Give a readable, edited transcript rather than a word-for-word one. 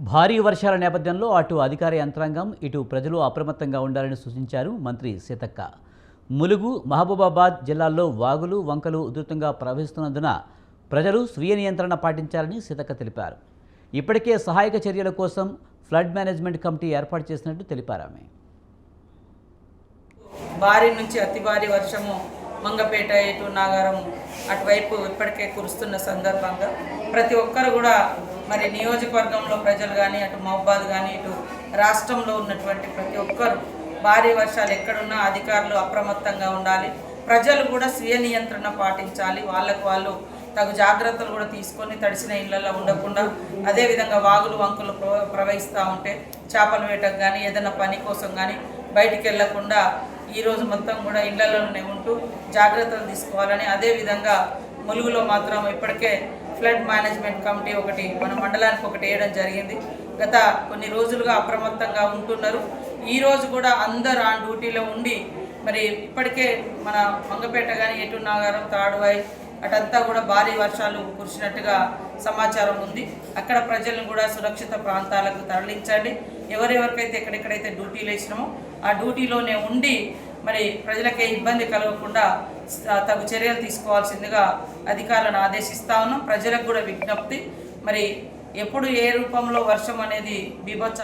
భారీ వర్షాల నేపథ్యంలో అటు అధికార యంత్రాంగం ఇటు ప్రజలు అప్రమత్తంగా ఉండాలని సూచించారు మంత్రి సీతక్క. ములుగు, మహబూబాబాద్ జిల్లాల్లో వాగులు, వంకలు ఉధృతంగా ప్రవహిస్తున్నందున ప్రజలు స్వీయ నియంత్రణ పాటించాలని సీతక్క తెలిపారు. ఇప్పటికే సహాయక చర్యల కోసం ఫ్లడ్ మేనేజ్మెంట్ కమిటీ ఏర్పాటు చేసినట్టు తెలిపారు ఆమె. భారీ నుంచి అతి భారీ వర్షము మంగపేట, ఇటు నాగారం అటువైపు ఇప్పటికే కురుస్తున్న సందర్భంగా ప్రతి ఒక్కరు కూడా మరి నియోజకవర్గంలో ప్రజలు కానీ, అటు మహబూబాద్ కానీ, ఇటు రాష్ట్రంలో ఉన్నటువంటి ప్రతి ఒక్కరు భారీ వర్షాలు ఎక్కడున్నా అధికారులు అప్రమత్తంగా ఉండాలి. ప్రజలు కూడా స్వీయ నియంత్రణ పాటించాలి. వాళ్ళు తగు జాగ్రత్తలు కూడా తీసుకొని తడిసిన ఇళ్లలో ఉండకుండా, అదేవిధంగా వాగులు వంకులు ప్రవహిస్తూ ఉంటే చేపల వేటకు కానీ ఏదైనా పని కోసం కానీ బయటికి వెళ్లకుండా ఈరోజు మొత్తం కూడా ఇళ్లలోనే ఉంటూ జాగ్రత్తలు తీసుకోవాలని, అదేవిధంగా ములుగులో మాత్రం ఇప్పటికే ఫ్లడ్ మేనేజ్మెంట్ కమిటీ ఒకటి మన మండలానికి ఒకటి వేయడం జరిగింది. గత కొన్ని రోజులుగా అప్రమత్తంగా ఉంటున్నారు. ఈరోజు కూడా అందరూ ఆ డ్యూటీలో ఉండి మరి ఇప్పటికే మన మంగపేట కానీ, ఎటు నాగారం, తాడువాయి అటంతా కూడా భారీ వర్షాలు కురిసినట్టుగా సమాచారం ఉంది. అక్కడ ప్రజలను కూడా సురక్షిత ప్రాంతాలకు తరలించండి. ఎవరెవరికైతే ఎక్కడెక్కడైతే డ్యూటీలు వేసినామో ఆ డ్యూటీలోనే ఉండి మరి ప్రజలకే ఇబ్బంది కలగకుండా తగు చర్యలు తీసుకోవాల్సిందిగా అధికారులను ఆదేశిస్తా ఉన్నాం. ప్రజలకు కూడా విజ్ఞప్తి, మరి ఎప్పుడు ఏ రూపంలో వర్షం అనేది బీభత్స